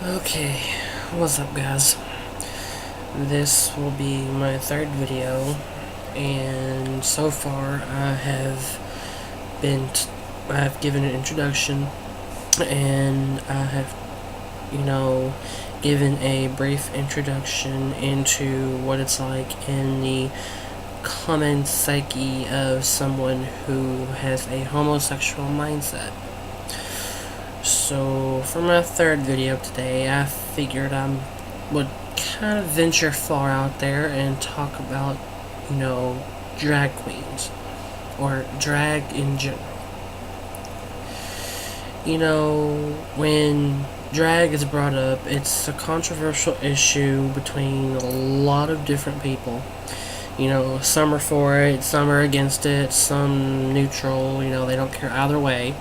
Okay, what's up guys? This will be my third video, and so far I have given an introduction, and I have, given a brief introduction into what it's like in the common psyche of someone who has a homosexual mindset. So, for my third video today, I figured I would kind of venture far out there and talk about, drag queens, or drag in general. When drag is brought up, it's a controversial issue between a lot of different people. Some are for it, some are against it, some neutral, they don't care either way.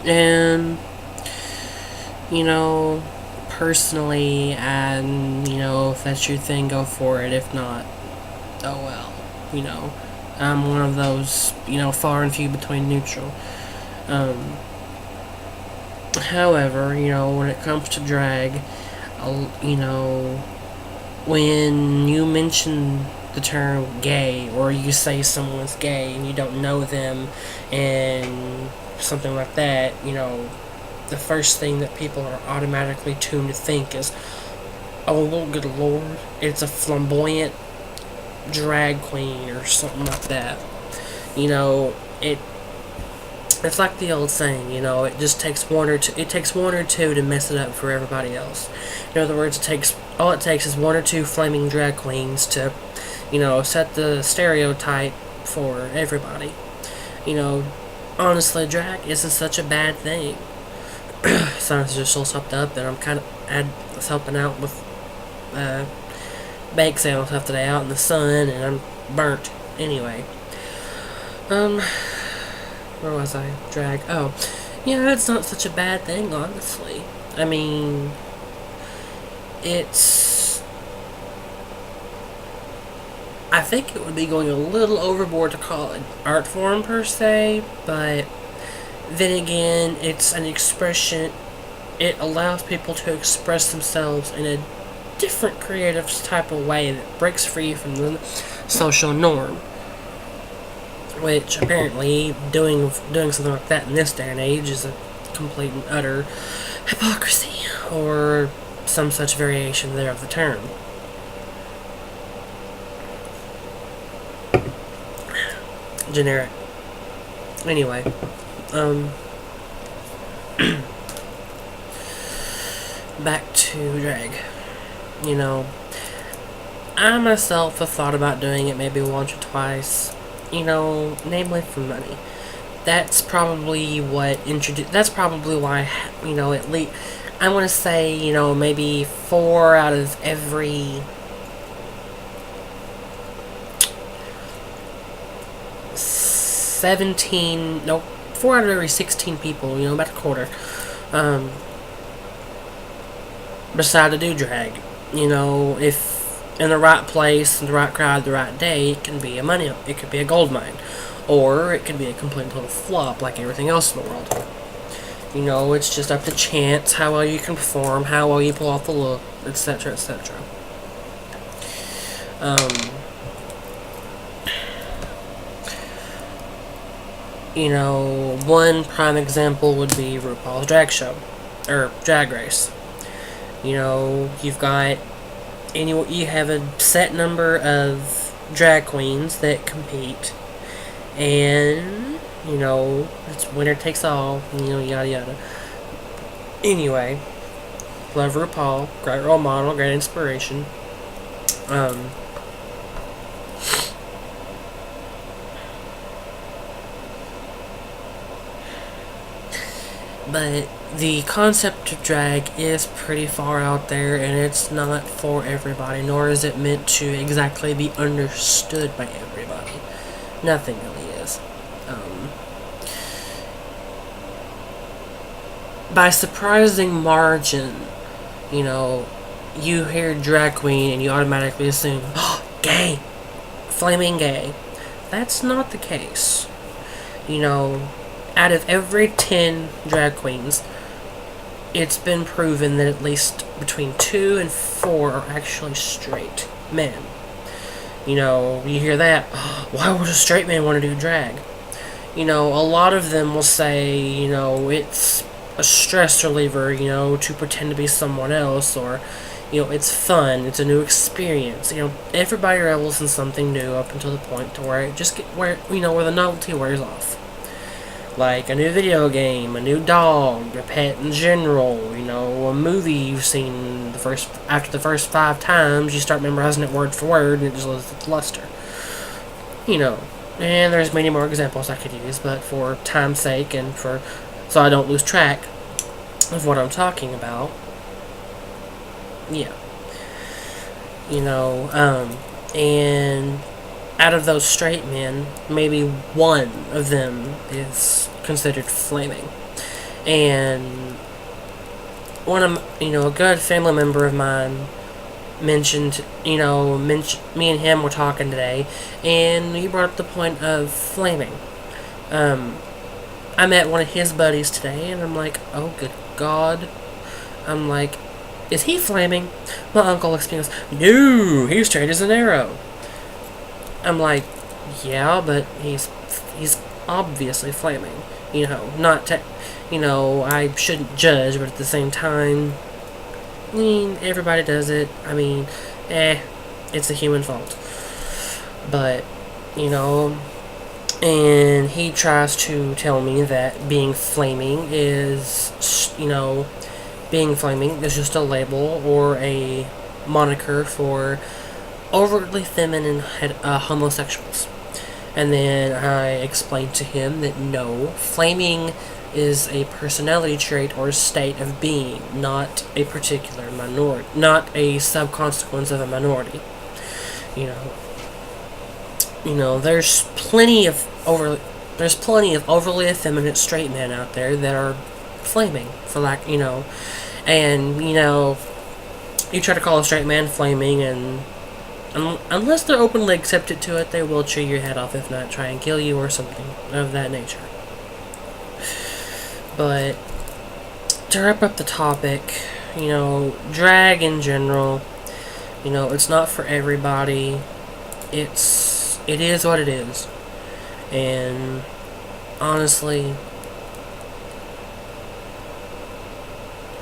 And personally, and, if that's your thing, go for it. If not, oh well. I'm one of those, far and few between neutral. However, when it comes to drag, when you mention the term gay, or you say someone's gay and you don't know them, and something like that, the first thing that people are automatically tuned to think is, oh, good lord, it's a flamboyant drag queen or something like that. It's like the old saying, it just takes one or two to mess it up for everybody else. In other words, all it takes is one or two flaming drag queens to, set the stereotype for everybody. Honestly, drag isn't such a bad thing. Sometimes just all sopped up, and I'm kind of helping out with bake sale and stuff today out in the sun, and I'm burnt. Anyway, where was I? Drag. Oh, yeah, it's not such a bad thing, honestly. I mean, I think it would be going a little overboard to call it an art form per se, but then again, it's an expression. It allows people to express themselves in a different creative type of way that breaks free from the social norm. Which apparently doing something like that in this day and age is a complete and utter hypocrisy, or some such variation there of the term. Generic. Anyway, back to drag. I myself have thought about doing it maybe once or twice, namely for money. That's probably why, at least, I want to say, maybe 4 out of every 4 out of every 16 people, about a quarter, decide to do drag. If in the right place, in the right crowd, the right day, it could be a gold mine, or it could be a complete total flop like everything else in the world. It's just up to chance, how well you can perform, how well you pull off the look, etc., etc. One prime example would be RuPaul's Drag Show, or Drag Race. You've got you have a set number of drag queens that compete, and it's winner takes all, yada yada. Anyway, love RuPaul, great role model, great inspiration. But the concept of drag is pretty far out there, and it's not for everybody, nor is it meant to exactly be understood by everybody. Nothing really is. By surprising margin, you hear drag queen and you automatically assume, oh, gay, flaming gay. That's not the case. Out of every 10 drag queens, it's been proven that at least between 2 and 4 are actually straight men. You know, you hear that, why would a straight man want to do drag? You know, a lot of them will say, you know, it's a stress reliever, you know, to pretend to be someone else, or, you know, it's fun, it's a new experience. You know, everybody revels in something new up until the point to where it just where the novelty wears off. Like a new video game, a new dog, a pet in general, you know, a movie you've seen after the first 5 times, you start memorizing it word for word, and it just loses its luster. You know, and there's many more examples I could use, but for time's sake and so I don't lose track of what I'm talking about, yeah. You know, and out of those straight men, maybe one of them is considered flaming. And a good family member of mine mentioned, me and him were talking today, and he brought up the point of flaming. I met one of his buddies today, and I'm like, oh, good God. I'm like, is he flaming? My uncle looks at me and goes, no, he's straight as an arrow. I'm like, yeah, but he's obviously flaming. You know, I shouldn't judge, but at the same time, I mean, everybody does it. I mean, it's a human fault. But, and he tries to tell me that being flaming is just a label or a moniker for overtly feminine homosexuals. And then I explained to him that no, flaming is a personality trait or state of being, not a particular minority, not a subconsequence of a minority. There's plenty of overly effeminate straight men out there that are flaming, and you try to call a straight man flaming, and unless they're openly accepted to it, they will chew your head off, if not try and kill you or something of that nature. But to wrap up the topic, drag in general, it's not for everybody. It is what it is. And honestly,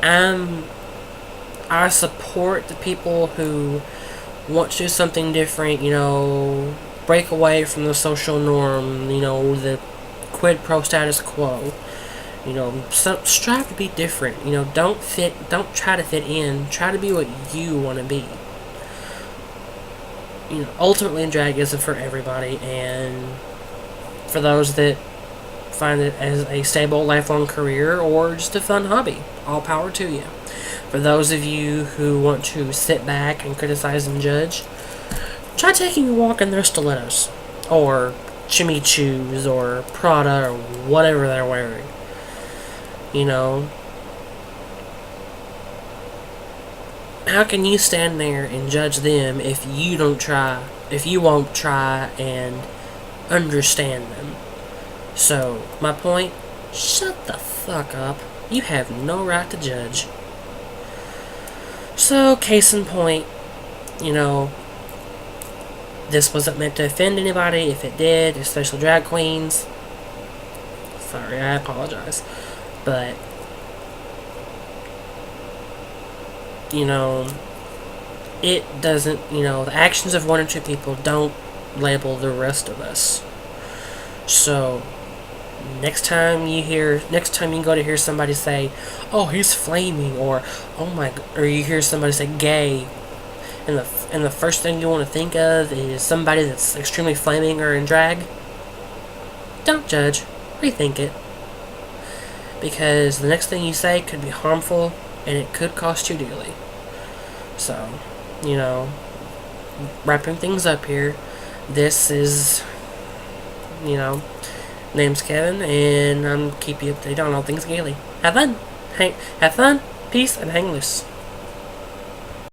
I support the people who want to do something different, break away from the social norm, the quid pro status quo. Strive to be different. Don't try to fit in. Try to be what you want to be. Ultimately, drag isn't for everybody, and for those that find it as a stable, lifelong career or just a fun hobby, all power to you. For those of you who want to sit back and criticize and judge, try taking a walk in their stilettos, or Jimmy Choos, or Prada, or whatever they're wearing. How can you stand there and judge them if you won't try and understand them? So, my point, shut the fuck up. You have no right to judge. So, case in point, this wasn't meant to offend anybody. If it did, especially drag queens, sorry, I apologize. But, it doesn't, the actions of one or two people don't label the rest of us. So, next time you go to hear somebody say, oh, he's flaming, or or you hear somebody say gay, and the first thing you want to think of is somebody that's extremely flaming or in drag, don't judge, rethink it. Because the next thing you say could be harmful, and it could cost you dearly. So, wrapping things up here, this is, name's Kevin, and I'm keep you updated on all things Gaily. Have fun, peace, and hang loose.